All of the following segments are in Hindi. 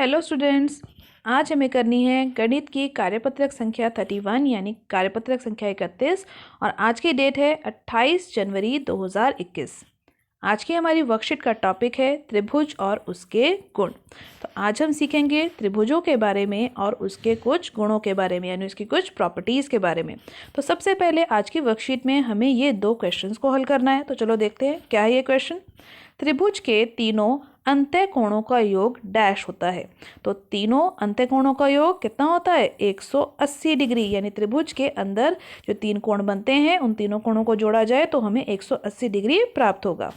हेलो स्टूडेंट्स, आज हमें करनी है गणित की कार्यपत्रक संख्या 31 यानी कार्यपत्रक संख्या 31 और आज की डेट है 28 जनवरी 2021। आज की हमारी वर्कशीट का टॉपिक है त्रिभुज और उसके गुण। तो आज हम सीखेंगे त्रिभुजों के बारे में और उसके कुछ गुणों के बारे में यानी उसकी कुछ प्रॉपर्टीज़ के बारे में। तो सबसे पहले आज की वर्कशीट में हमें ये दो क्वेश्चंस को हल करना है। तो चलो देखते हैं क्या है ये क्वेश्चन। त्रिभुज के तीनों अंतः कोणों का योग डैश होता है। तो तीनों अंतः कोणों का योग कितना होता है? 180 डिग्री। यानी त्रिभुज के अंदर जो तीन कोण बनते हैं उन तीनों कोणों को जोड़ा जाए तो हमें 180 डिग्री प्राप्त होगा।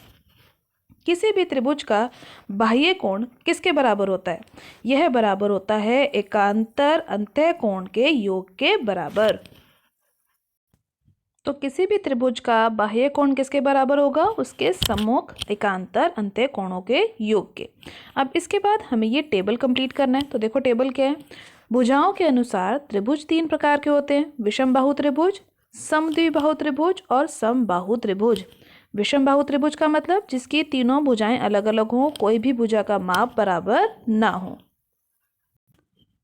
किसी भी त्रिभुज का बाह्य कोण किसके बराबर होता है? यह बराबर होता है एकांतर अंतः कोण के योग के बराबर। तो किसी भी त्रिभुज का बाह्य कोण किसके बराबर होगा? उसके सम्मुख एकांतर अंतः कोणों के योग के। अब इसके बाद हमें ये टेबल कंप्लीट करना है। तो देखो टेबल क्या है। भुजाओं के अनुसार त्रिभुज तीन प्रकार के होते हैं: विषम बाहु त्रिभुज, समद्विबाहु त्रिभुज और समबाहु त्रिभुज। विषम बाहु त्रिभुज का मतलब जिसकी तीनों भुजाएं अलग अलग हों, कोई भी भुजा का माप बराबर ना हो।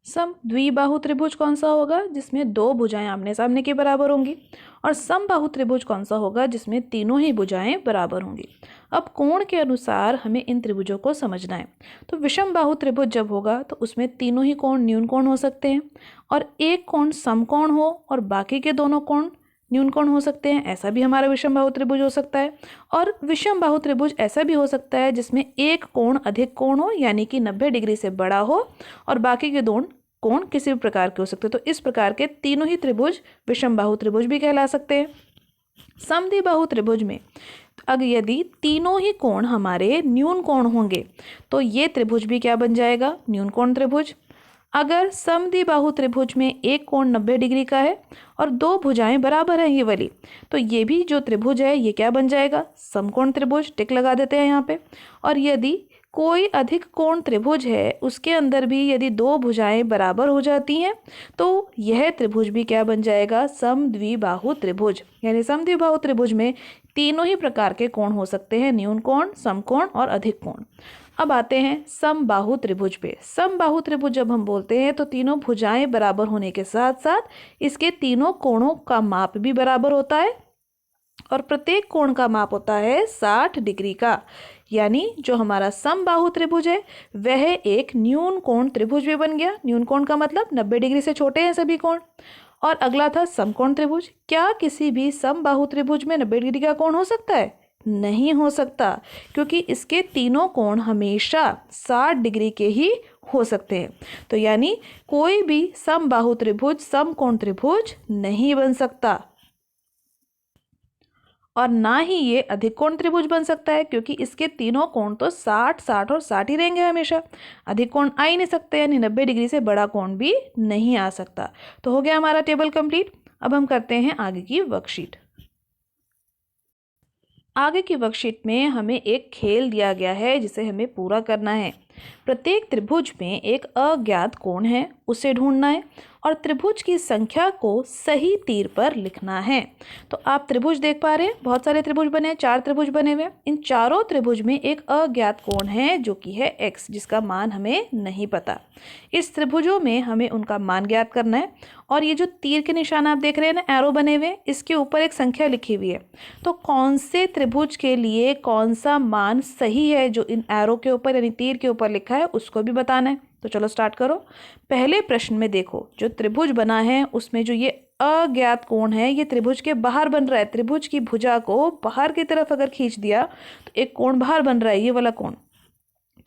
सम द्विबाहु त्रिभुज कौन सा होगा? जिसमें दो भुजाएं आमने सामने के बराबर होंगी। और समबाहु त्रिभुज कौन सा होगा? जिसमें तीनों ही भुजाएं बराबर होंगी। अब कोण के अनुसार हमें इन त्रिभुजों को समझना है। तो विषम बाहु त्रिभुज जब होगा तो उसमें तीनों ही कोण न्यून कोण हो सकते हैं और एक कोण समकोण हो और बाकी के दोनों कोण न्यून कोण हो सकते हैं। ऐसा भी हमारा विषम बाहु त्रिभुज हो सकता है। और विषम बाहु त्रिभुज ऐसा भी हो सकता है जिसमें एक कोण अधिक कोण हो यानी कि 90 डिग्री से बड़ा हो और बाकी के दोनों कोण किसी भी प्रकार के हो सकते हैं। तो इस प्रकार के तीनों ही त्रिभुज विषम बाहु त्रिभुज भी कहला सकते हैं। समद्विबाहु त्रिभुज में अगर यदि तीनों ही कोण हमारे न्यून कोण होंगे तो ये त्रिभुज भी क्या बन जाएगा? न्यून कोण त्रिभुज। अगर समद्विबाहु त्रिभुज में एक कोण 90 डिग्री का है और दो भुजाएं बराबर हैं ये वाली, तो ये भी जो त्रिभुज है ये क्या बन जाएगा? समकोण त्रिभुज। टिक लगा देते हैं यहाँ पे। और यदि कोई अधिक कोण त्रिभुज है उसके अंदर भी यदि दो भुजाएं बराबर हो जाती हैं तो यह त्रिभुज भी क्या बन जाएगा? समद्विबाहु त्रिभुज। यानी समद्विबाहु त्रिभुज में तीनों ही प्रकार के कोण हो सकते हैं: न्यून कोण, समकोण और अधिक कोण। अब आते हैं समबाहु त्रिभुज पे। समबाहु त्रिभुज जब हम बोलते हैं तो तीनों भुजाएं बराबर होने के साथ साथ इसके तीनों कोणों का माप भी बराबर होता है और प्रत्येक कोण का माप होता है 60 डिग्री का। यानी जो हमारा समबाहु त्रिभुज है वह एक न्यून कोण त्रिभुज भी बन गया। न्यून कोण का मतलब 90 डिग्री से छोटे हैं सभी कोण। और अगला था समकोण त्रिभुज। क्या किसी भी समबाहु त्रिभुज में 90 डिग्री का कोण हो सकता है? नहीं हो सकता, क्योंकि इसके तीनों कोण हमेशा 60 डिग्री के ही हो सकते हैं। तो यानी कोई भी समबाहु त्रिभुज समकोण त्रिभुज नहीं बन सकता और ना ही ये अधिक कोण त्रिभुज बन सकता है, क्योंकि इसके तीनों कोण तो 60, 60 और 60 ही रहेंगे हमेशा। अधिक कोण आ ही नहीं सकते, यानी 90 डिग्री से बड़ा कोण भी नहीं आ सकता। तो हो गया हमारा टेबल कंप्लीट। अब हम करते हैं आगे की वर्कशीट। आगे की वर्कशीट में हमें एक खेल दिया गया है जिसे हमें पूरा करना है। प्रत्येक त्रिभुज में एक अज्ञात कोण है, उसे ढूंढना है और त्रिभुज की संख्या को सही तीर पर लिखना है। तो आप त्रिभुज देख पा रहे हैं, बहुत सारे त्रिभुज बने हैं, 4 त्रिभुज बने हुए हैं। इन चारों त्रिभुज में एक अज्ञात कोण है जो कि है x, जिसका मान हमें नहीं पता। इस त्रिभुजों में हमें उनका मान ज्ञात करना है और ये जो तीर के निशान आप देख रहे हैं ना, एरो बने हुए, इसके ऊपर एक संख्या लिखी हुई है। तो कौन से त्रिभुज के लिए कौन सा मान सही है जो इन एरो के ऊपर यानी तीर के ऊपर लिखा है उसको भी बताना है। तो चलो स्टार्ट करो। पहले प्रश्न में देखो, जो त्रिभुज बना है उसमें जो ये अज्ञात कोण है ये त्रिभुज के बाहर बन रहा है। त्रिभुज की भुजा को बाहर की तरफ अगर खींच दिया तो एक कोण बाहर बन रहा है, ये वाला कोण।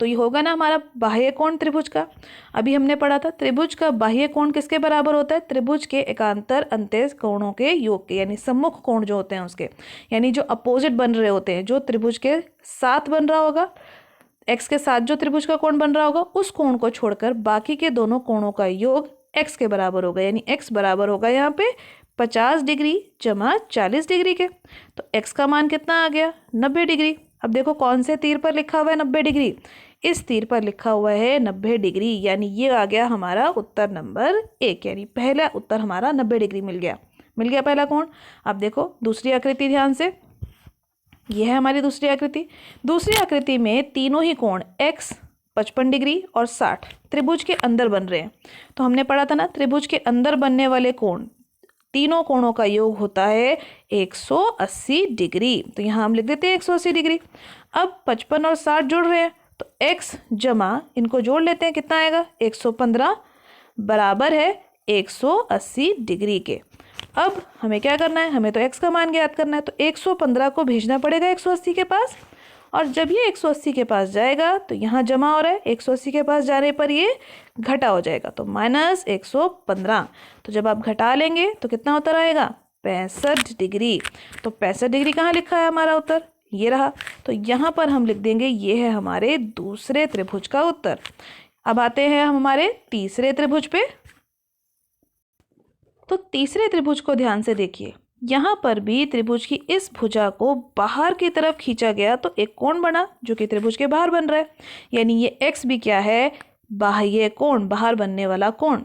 तो ये होगा ना हमारा बाह्य कोण त्रिभुज का। अभी हमने पढ़ा था त्रिभुज का बाह्य कोण किसके बराबर होता है? त्रिभुज के एकांतर अंतः कोणों के योग के, यानी सम्मुख कोण जो होते हैं उसके, यानी जो अपोजिट बन रहे होते हैं। जो त्रिभुज के साथ बन रहा होगा, x के साथ जो त्रिभुज का कोण बन रहा होगा, उस कोण को छोड़कर बाकी के दोनों कोणों का योग x के बराबर होगा। यानी x बराबर होगा यहाँ पे 50 डिग्री जमा 40 डिग्री के। तो x का मान कितना आ गया? 90 डिग्री। अब देखो कौन से तीर पर लिखा हुआ है 90 डिग्री? इस तीर पर लिखा हुआ है 90 डिग्री, यानी ये आ गया हमारा उत्तर नंबर 1। यानी पहला उत्तर हमारा 90 डिग्री मिल गया पहला कोण। अब देखो दूसरी आकृति ध्यान से, यह है हमारी दूसरी आकृति। दूसरी आकृति में तीनों ही कोण x, 55 डिग्री और 60 त्रिभुज के अंदर बन रहे हैं। तो हमने पढ़ा था ना, त्रिभुज के अंदर बनने वाले कोण, तीनों कोणों का योग होता है 180 डिग्री। तो यहाँ हम लिख देते हैं 180 डिग्री। अब 55 और 60 जुड़ रहे हैं, तो x जमा इनको जोड़ लेते हैं, कितना आएगा 115 बराबर है 180 डिग्री के। अब हमें क्या करना है, हमें तो x का मान ज्ञात करना है। तो 115 को भेजना पड़ेगा 180 के पास, और जब ये 180 के पास जाएगा तो यहाँ जमा हो रहा है, 180 के पास जाने पर ये घटा हो जाएगा, तो माइनस 115। तो जब आप घटा लेंगे तो कितना उत्तर आएगा 65 डिग्री। तो 65 डिग्री कहाँ लिखा है हमारा उत्तर, ये रहा। तो यहाँ पर हम लिख देंगे ये है हमारे दूसरे त्रिभुज का उत्तर। अब आते हैं हम हमारे तीसरे त्रिभुज पे। तो तीसरे त्रिभुज को ध्यान से देखिए, यहाँ पर भी त्रिभुज की इस भुजा को बाहर की तरफ खींचा गया तो एक कोण बना जो कि त्रिभुज के बाहर बन रहा है, यानी ये x भी क्या है, बाह्य कोण, बाहर बनने वाला कोण।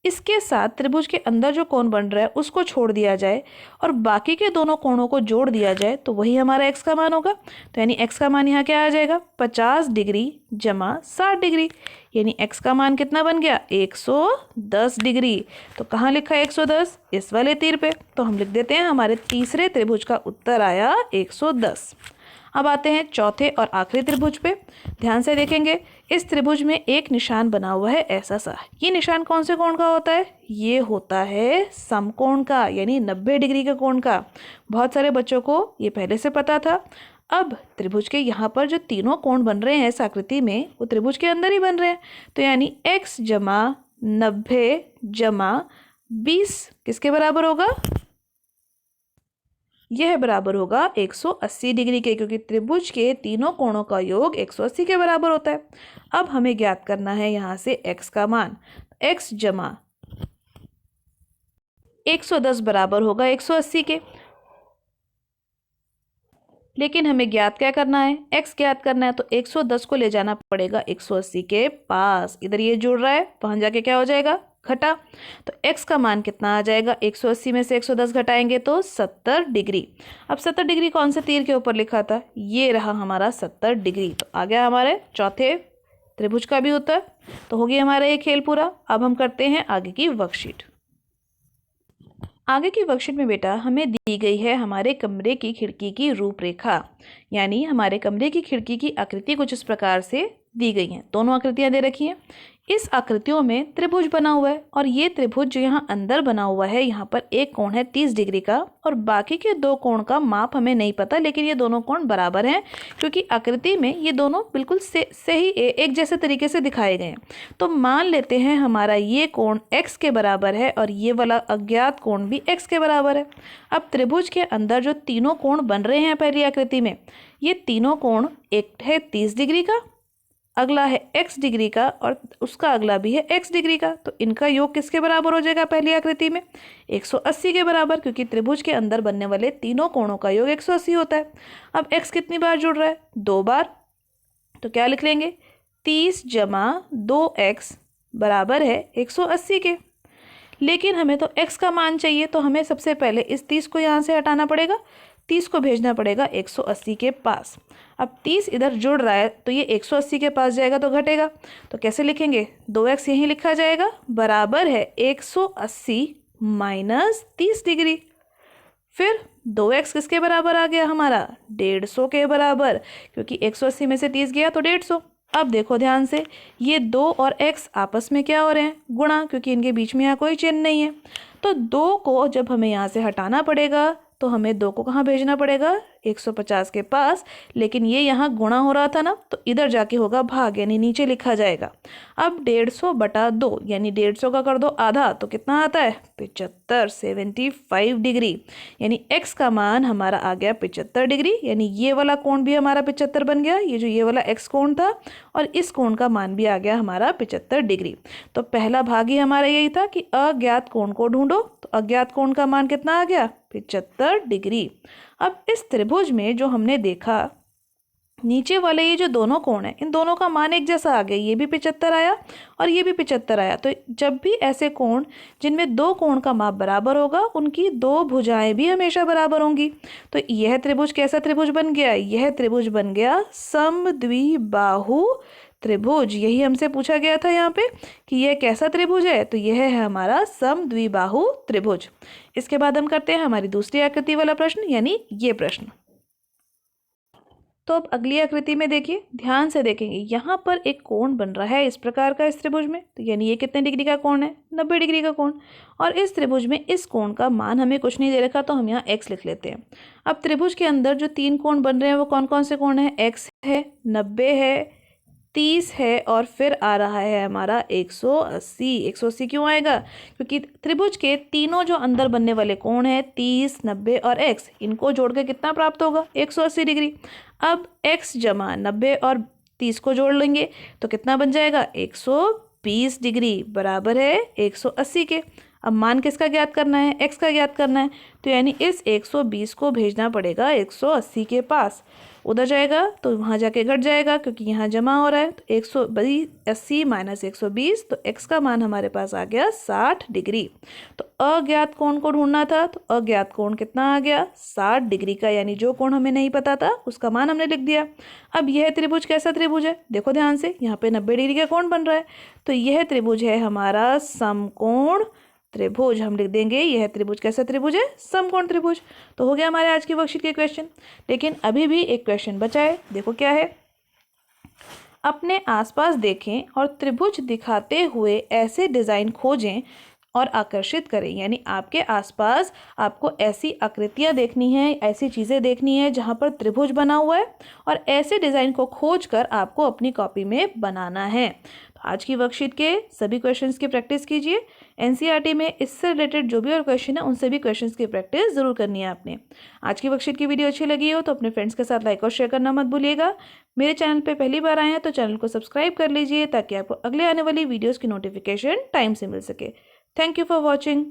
इसके साथ त्रिभुज के अंदर जो कोण बन रहा है उसको छोड़ दिया जाए और बाकी के दोनों कोणों को जोड़ दिया जाए तो वही हमारा x का मान होगा। तो यानी x का मान यहाँ क्या आ जाएगा, 50 डिग्री जमा 60 डिग्री, यानी x का मान कितना बन गया 110 डिग्री। तो कहाँ लिखा है 110, इस वाले तीर पे। तो हम लिख देते हैं हमारे तीसरे त्रिभुज का उत्तर आया 110। अब आते हैं चौथे और आखिरी त्रिभुज पे। ध्यान से देखेंगे, इस त्रिभुज में एक निशान बना हुआ है ऐसा सा। ये निशान कौन से कोण का होता है, ये होता है समकोण का, यानी 90 डिग्री के कोण का। बहुत सारे बच्चों को ये पहले से पता था। अब त्रिभुज के यहाँ पर जो तीनों कोण बन रहे हैं इस आकृति में, वो त्रिभुज के अंदर ही बन रहे हैं। तो यानी x जमा 90 जमा 20 किसके बराबर होगा, यह बराबर होगा 180 डिग्री के, क्योंकि त्रिभुज के तीनों कोणों का योग 180 के बराबर होता है। अब हमें ज्ञात करना है यहाँ से x का मान। x जमा 110 बराबर होगा 180 के, लेकिन हमें ज्ञात क्या करना है, x ज्ञात करना है। तो 110 को ले जाना पड़ेगा 180 के पास। इधर ये जुड़ रहा है, वहां जाके क्या हो जाएगा, घटा। तो x का मान कितना आ जाएगा, 180 में से 110 घटाएंगे तो 70 डिग्री। अब 70 डिग्री कौन से तीर के ऊपर लिखा था, ये रहा हमारा 70 डिग्री। तो आ गया हमारे चौथे त्रिभुज का भी उत्तर। तो हो गया हमारा ये खेल पूरा। अब हम करते हैं आगे की वर्कशीट। आगे की वर्कशीट में बेटा हमें दी गई है हमारे कमरे की खिड़की की रूपरेखा, यानी हमारे कमरे की खिड़की की आकृति कुछ इस प्रकार से दी गई हैं। दोनों आकृतियां दे रखी हैं। इस आकृतियों में त्रिभुज बना हुआ है और ये त्रिभुज जो यहाँ अंदर बना हुआ है, यहाँ पर एक कोण है 30 डिग्री का और बाकी के दो कोण का माप हमें नहीं पता, लेकिन ये दोनों कोण बराबर हैं क्योंकि आकृति में ये दोनों बिल्कुल सही एक जैसे तरीके से दिखाए गए हैं। तो मान लेते हैं हमारा ये कोण x के बराबर है और ये वाला अज्ञात कोण भी x के बराबर है। अब त्रिभुज के अंदर जो तीनों कोण बन रहे हैं पहली आकृति में, ये तीनों कोण, एक है 30 डिग्री का, अगला है x डिग्री का और उसका अगला भी है x डिग्री का। तो इनका योग किसके बराबर हो जाएगा पहली आकृति में, 180 के बराबर, क्योंकि त्रिभुज के अंदर बनने वाले तीनों कोणों का योग 180 होता है। अब x कितनी बार जुड़ रहा है, 2 बार। तो क्या लिख लेंगे, 30 जमा 2x बराबर है 180 के। लेकिन हमें तो x का मान चाहिए, तो हमें सबसे पहले इस 30 को यहाँ से हटाना पड़ेगा, 30 को भेजना पड़ेगा 180 के पास। अब 30 इधर जुड़ रहा है तो ये 180 के पास जाएगा तो घटेगा। तो कैसे लिखेंगे, 2x यहीं लिखा जाएगा, बराबर है 180 माइनस 30 डिग्री। फिर 2x किसके बराबर आ गया हमारा, 150 के बराबर, क्योंकि 180 में से 30 गया तो 150। अब देखो ध्यान से, ये 2 और x आपस में क्या हो रहे हैं, गुणा, क्योंकि इनके बीच में यहाँ कोई चिन्ह नहीं है। तो 2 को जब हमें यहाँ से हटाना पड़ेगा तो हमें 2 को कहाँ भेजना पड़ेगा, 150 के पास। लेकिन ये यहाँ गुणा हो रहा था ना, तो इधर जाके होगा भाग, यानी नीचे लिखा जाएगा। अब 150 बटा 2, यानी 150 का कर दो आधा, तो कितना आता है 75, 75 डिग्री। यानी x का मान हमारा आ गया 75 डिग्री, यानी ये वाला कोण भी हमारा 75 बन गया, ये जो ये वाला x कोण था, और इस कोण का मान भी आ गया हमारा 75 डिग्री। तो पहला भाग ही हमारा यही था कि अज्ञात कोण को ढूंढो। तो अज्ञात कोण का मान कितना आ गया, 75 डिग्री। अब इस त्रिभुज में जो हमने देखा, नीचे वाले ये जो दोनों कोण हैं, इन दोनों का मान एक जैसा आ गया, ये भी 75 आया और ये भी 75 आया। तो जब भी ऐसे कोण जिनमें दो कोण का माप बराबर होगा, उनकी दो भुजाएं भी हमेशा बराबर होंगी। तो यह त्रिभुज कैसा त्रिभुज बन गया, यह त्रिभुज बन गया समद्विबाहु त्रिभुज, यही हमसे पूछा गया था यहाँ पे कि यह कैसा त्रिभुज है, तो यह है हमारा समद्विबाहु त्रिभुज। इसके बाद हम करते हैं हमारी दूसरी आकृति वाला प्रश्न, यानी ये प्रश्न। तो अब अगली आकृति में देखिए, ध्यान से देखेंगे, यहाँ पर एक कोण बन रहा है इस प्रकार का इस त्रिभुज में, तो यानी ये कितने डिग्री का कोण है, 90 डिग्री का कोण। और इस त्रिभुज में इस कोण का मान हमें कुछ नहीं दे रखा, तो हम यहाँ x लिख लेते हैं। अब त्रिभुज के अंदर जो 3 कोण बन रहे हैं वो कौन कौन से कोण है, x है, 90 है, 30 है, और फिर आ रहा है हमारा 180। 180 क्यों आएगा, क्योंकि त्रिभुज के तीनों जो अंदर बनने वाले कोण हैं 30, 90 और x, इनको जोड़ के कितना प्राप्त होगा, 180 डिग्री। अब x जमा 90 और 30 को जोड़ लेंगे तो कितना बन जाएगा, 120 डिग्री बराबर है 180 के। अब मान किसका ज्ञात करना है, x का ज्ञात करना है, तो यानी इस 120 को भेजना पड़ेगा 180 के पास। उधर जाएगा तो वहाँ जाके घट जाएगा, क्योंकि यहाँ जमा हो रहा है, तो 180 माइनस 120, तो x का मान हमारे पास आ गया 60 डिग्री। तो अज्ञात कोण को ढूंढना था, तो अज्ञात कोण कितना आ गया, 60 डिग्री का, यानी जो कोण हमें नहीं पता था उसका मान हमने लिख दिया। अब यह त्रिभुज कैसा त्रिभुज है, देखो ध्यान से, यहाँ पे 90 डिग्री का कोण बन रहा है, तो यह त्रिभुज है हमारा समकोण त्रिभुज। हम लिख देंगे यह त्रिभुज कैसा त्रिभुज है, समकोण त्रिभुज। तो हो गया हमारे आज की वर्कशीट के क्वेश्चन। लेकिन अभी भी एक क्वेश्चन बचा है, देखो क्या है। अपने आसपास देखें और त्रिभुज दिखाते हुए ऐसे डिज़ाइन खोजें और आकर्षित करें, यानी आपके आसपास आपको ऐसी आकृतियाँ देखनी है, ऐसी चीज़ें देखनी है जहाँ पर त्रिभुज बना हुआ है, और ऐसे डिज़ाइन को खोजकर आपको अपनी कॉपी में बनाना है। तो आज की वर्कशीट के सभी क्वेश्चंस की प्रैक्टिस कीजिए। एनसीईआरटी में इससे रिलेटेड जो भी और क्वेश्चन है उन सभी क्वेश्चंस की प्रैक्टिस ज़रूर करनी है आपने। आज की वर्कशीट की वीडियो अच्छी लगी हो तो अपने फ्रेंड्स के साथ लाइक और शेयर करना मत भूलिएगा। मेरे चैनल पे पहली बार आए हैं तो चैनल को सब्सक्राइब कर लीजिए, ताकि आपको अगले आने वाली वीडियोज़ की नोटिफिकेशन टाइम से मिल सके। Thank you for watching.